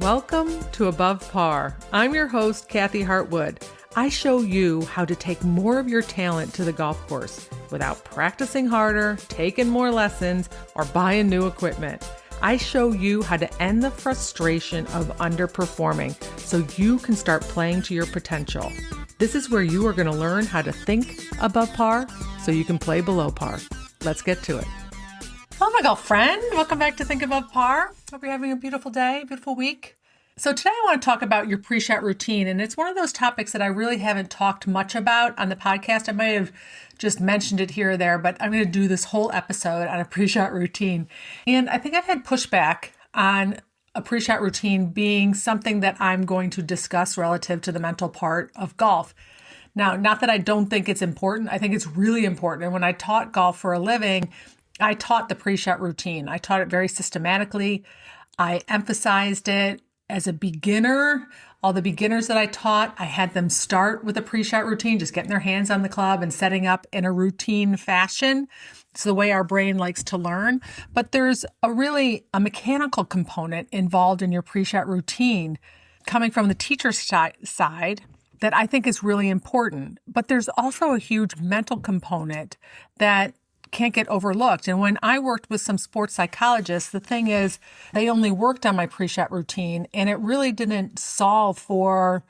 Welcome to Above Par. I'm your host, Kathy Hartwood. I show you how to take more of your talent to the golf course without practicing harder, taking more lessons, or buying new equipment. I show you how to end the frustration of underperforming so you can start playing to your potential. This is where you are going to learn how to think above par so you can play below par. Let's get to it. Hello, my golf friend. Welcome back to Think Above Par. Hope you're having a beautiful day, beautiful week. So today I want to talk about your pre-shot routine, and it's one of those topics that I really haven't talked much about on the podcast. I might have just mentioned it here or there, but I'm going to do this whole episode on a pre-shot routine. And I think I've had pushback on a pre-shot routine being something that I'm going to discuss relative to the mental part of golf. Now, not that I don't think it's important. I think it's really important. And when I taught golf for a living, I taught the pre-shot routine. I taught it very systematically. I emphasized it as a beginner. All the beginners that I taught, I had them start with a pre-shot routine, just getting their hands on the club and setting up in a routine fashion. It's the way our brain likes to learn. But there's a mechanical component involved in your pre-shot routine coming from the teacher's side that I think is really important. But there's also a huge mental component that can't get overlooked. And when I worked with some sports psychologists, the thing is they only worked on my pre-shot routine and it really didn't solve for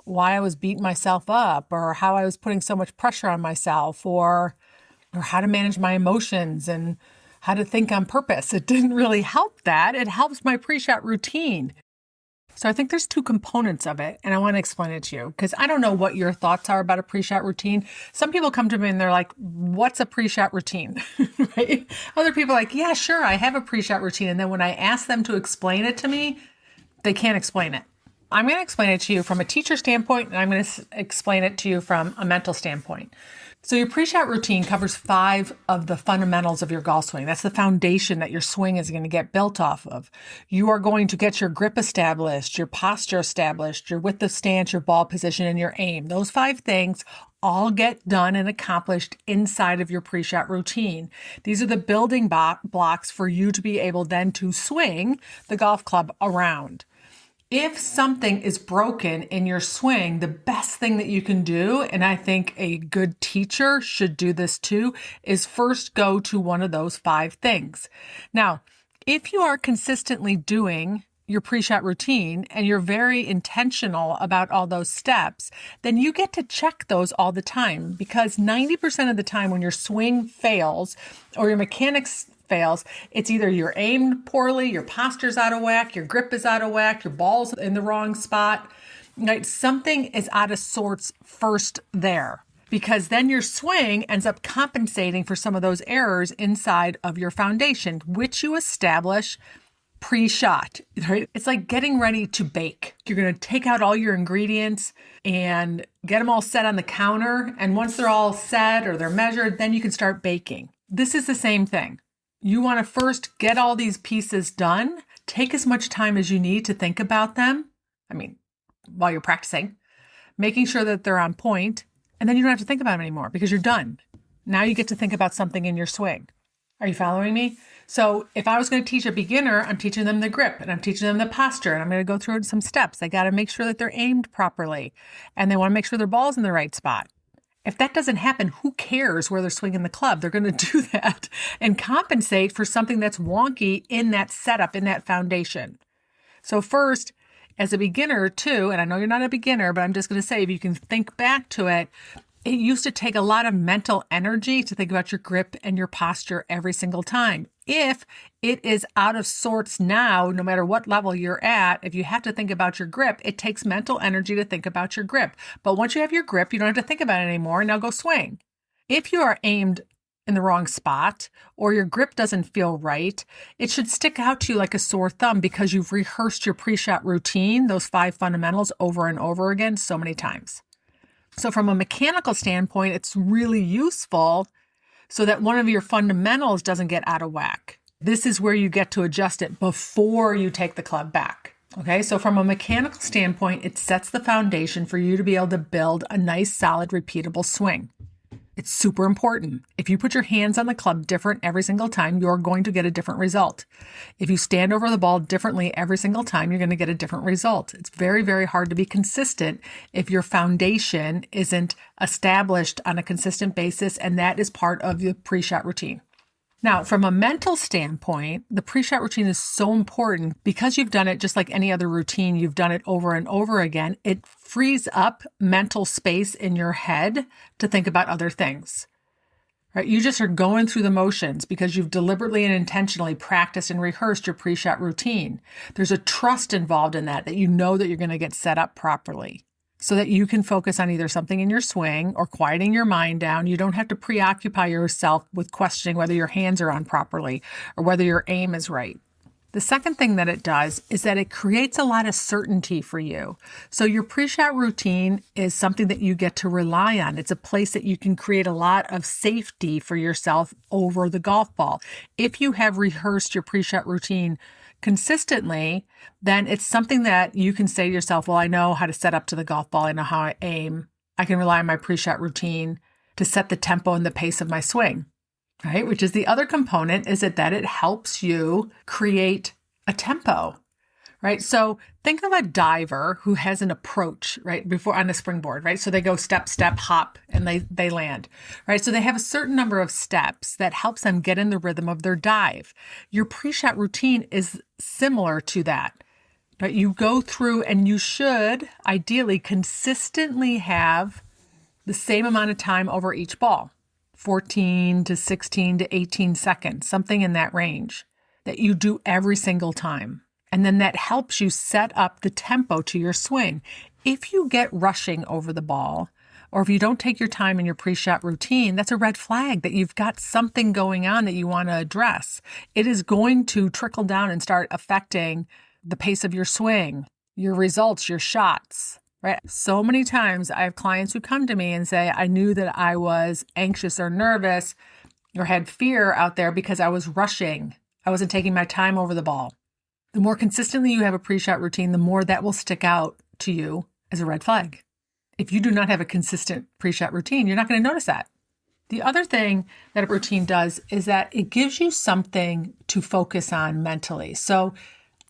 why I was beating myself up or how I was putting so much pressure on myself or how to manage my emotions and how to think on purpose. It didn't really help that. It helps my pre-shot routine. So I think there's two components of it, and I want to explain it to you because I don't know what your thoughts are about a pre-shot routine. Some people come to me and they're like, what's a pre-shot routine? Right? Other people are like, yeah, sure, I have a pre-shot routine. And then when I ask them to explain it to me, they can't explain it. I'm going to explain it to you from a teacher standpoint, and I'm going to explain it to you from a mental standpoint. So your pre-shot routine covers 5 of the fundamentals of your golf swing. That's the foundation that your swing is going to get built off of. You are going to get your grip established, your posture established, your width of stance, your ball position, and your aim. Those 5 things all get done and accomplished inside of your pre-shot routine. These are the building blocks for you to be able then to swing the golf club around. If something is broken in your swing, the best thing that you can do, and I think a good teacher should do this too, is first go to one of those 5 things. Now, if you are consistently doing your pre-shot routine and you're very intentional about all those steps, then you get to check those all the time because 90% of the time when your swing fails or your mechanics fails, it's either you're aimed poorly, your posture's out of whack, your grip is out of whack, your ball's in the wrong spot. Right? Something is out of sorts first there because then your swing ends up compensating for some of those errors inside of your foundation, which you establish pre-shot. Right? It's like getting ready to bake. You're going to take out all your ingredients and get them all set on the counter. And once they're all set or they're measured, then you can start baking. This is the same thing. You want to first get all these pieces done, take as much time as you need to think about them. While you're practicing, making sure that they're on point, and then you don't have to think about them anymore because you're done. Now you get to think about something in your swing. Are you following me? So if I was going to teach a beginner, I'm teaching them the grip and I'm teaching them the posture and I'm going to go through some steps. They got to make sure that they're aimed properly and they want to make sure their ball's in the right spot. If that doesn't happen, who cares where they're swinging the club? They're going to do that and compensate for something that's wonky in that setup, in that foundation. So first, as a beginner too, and I know you're not a beginner, but I'm just going to say, if you can think back to it, it used to take a lot of mental energy to think about your grip and your posture every single time. If it is out of sorts now, no matter what level you're at, if you have to think about your grip, it takes mental energy to think about your grip. But once you have your grip, you don't have to think about it anymore. Now go swing. If you are aimed in the wrong spot or your grip doesn't feel right, it should stick out to you like a sore thumb because you've rehearsed your pre-shot routine, those 5 fundamentals over and over again so many times. So from a mechanical standpoint, it's really useful so that one of your fundamentals doesn't get out of whack. This is where you get to adjust it before you take the club back. Okay, so from a mechanical standpoint, it sets the foundation for you to be able to build a nice, solid, repeatable swing. It's super important. If you put your hands on the club different every single time, you're going to get a different result. If you stand over the ball differently every single time, you're going to get a different result. It's very, very hard to be consistent if your foundation isn't established on a consistent basis, and that is part of the pre-shot routine. Now, from a mental standpoint, the pre-shot routine is so important because you've done it just like any other routine. You've done it over and over again. It frees up mental space in your head to think about other things, right? You just are going through the motions because you've deliberately and intentionally practiced and rehearsed your pre-shot routine. There's a trust involved in that you know that you're going to get set up properly, so that you can focus on either something in your swing or quieting your mind down. You don't have to preoccupy yourself with questioning whether your hands are on properly or whether your aim is right. The second thing that it does is that it creates a lot of certainty for you. So your pre-shot routine is something that you get to rely on. It's a place that you can create a lot of safety for yourself over the golf ball. If you have rehearsed your pre-shot routine consistently, then it's something that you can say to yourself, well, I know how to set up to the golf ball. I know how I aim. I can rely on my pre-shot routine to set the tempo and the pace of my swing, right? Which is the other component, is that it helps you create a tempo, right? So think of a diver who has an approach, right, before on a springboard, right? So they go step, step, hop, and they land, right? So they have a certain number of steps that helps them get in the rhythm of their dive. Your pre-shot routine is similar to that, right? You go through and you should ideally consistently have the same amount of time over each ball, 14 to 16 to 18 seconds, something in that range that you do every single time. And then that helps you set up the tempo to your swing. If you get rushing over the ball, or if you don't take your time in your pre-shot routine, that's a red flag that you've got something going on that you want to address. It is going to trickle down and start affecting the pace of your swing, your results, your shots, right? So many times I have clients who come to me and say, I knew that I was anxious or nervous or had fear out there because I was rushing. I wasn't taking my time over the ball. The more consistently you have a pre-shot routine, the more that will stick out to you as a red flag. If you do not have a consistent pre-shot routine, you're not going to notice that. The other thing that a routine does is that it gives you something to focus on mentally. So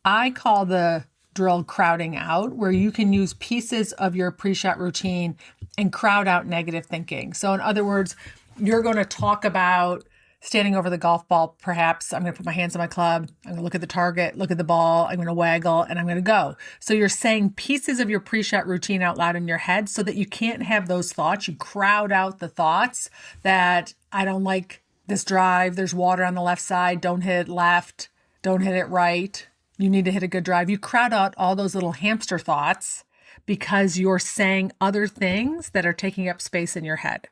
I call the drill crowding out, where you can use pieces of your pre-shot routine and crowd out negative thinking. So in other words, you're going to talk about standing over the golf ball. Perhaps I'm going to put my hands on my club. I'm going to look at the target, look at the ball. I'm going to waggle and I'm going to go. So you're saying pieces of your pre-shot routine out loud in your head so that you can't have those thoughts. You crowd out the thoughts that I don't like this drive. There's water on the left side. Don't hit it left. Don't hit it right. You need to hit a good drive. You crowd out all those little hamster thoughts because you're saying other things that are taking up space in your head.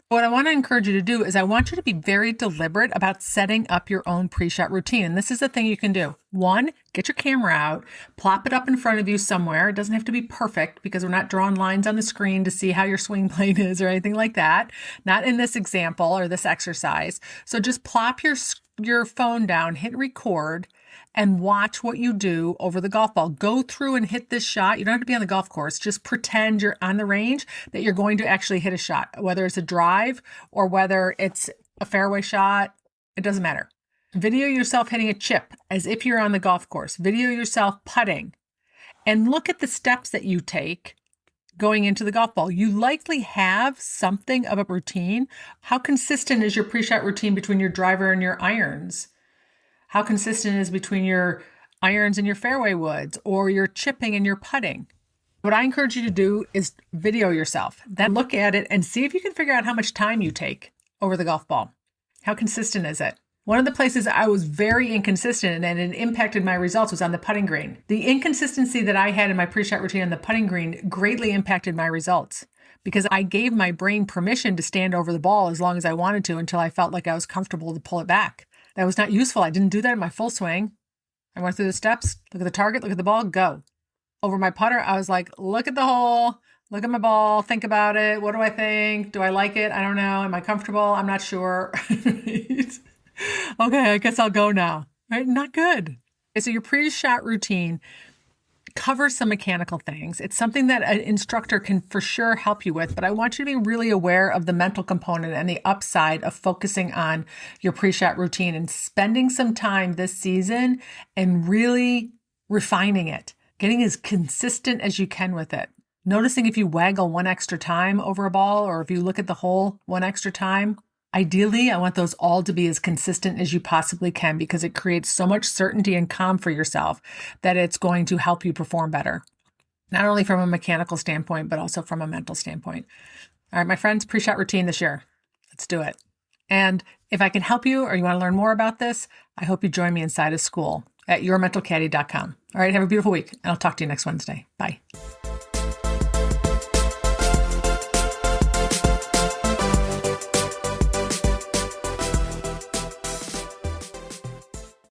What I want to encourage you to do is I want you to be very deliberate about setting up your own pre-shot routine. And this is the thing you can do. 1, get your camera out, plop it up in front of you somewhere. It doesn't have to be perfect because we're not drawing lines on the screen to see how your swing plane is or anything like that. Not in this example or this exercise. So just plop your phone down, hit record, and watch what you do over the golf ball. Go through and hit this shot. You don't have to be on the golf course. Just pretend you're on the range, that you're going to actually hit a shot, whether it's a drive or whether it's a fairway shot. It doesn't matter. Video yourself hitting a chip as if you're on the golf course. Video yourself putting and look at the steps that you take going into the golf ball. You likely have something of a routine. How consistent is your pre-shot routine between your driver and your irons? How consistent is between your irons and your fairway woods, or your chipping and your putting? What I encourage you to do is video yourself, then look at it and see if you can figure out how much time you take over the golf ball. How consistent is it? One of the places I was very inconsistent and it impacted my results was on the putting green. The inconsistency that I had in my pre-shot routine on the putting green greatly impacted my results because I gave my brain permission to stand over the ball as long as I wanted to until I felt like I was comfortable to pull it back. That was not useful. I didn't do that in my full swing. I went through the steps, look at the target, look at the ball, go. Over my putter, I was like, look at the hole, look at my ball, think about it. What do I think? Do I like it? I don't know. Am I comfortable? I'm not sure. Okay, I guess I'll go now. Right? Not good. Okay, so your pre-shot routine cover some mechanical things. It's something that an instructor can for sure help you with, but I want you to be really aware of the mental component and the upside of focusing on your pre-shot routine and spending some time this season and really refining it, getting as consistent as you can with it. Noticing if you waggle one extra time over a ball or if you look at the hole one extra time. Ideally, I want those all to be as consistent as you possibly can because it creates so much certainty and calm for yourself that it's going to help you perform better, not only from a mechanical standpoint, but also from a mental standpoint. All right, my friends, pre-shot routine this year. Let's do it. And if I can help you or you want to learn more about this, I hope you join me inside of school at yourmentalcaddy.com. All right, have a beautiful week, and I'll talk to you next Wednesday. Bye.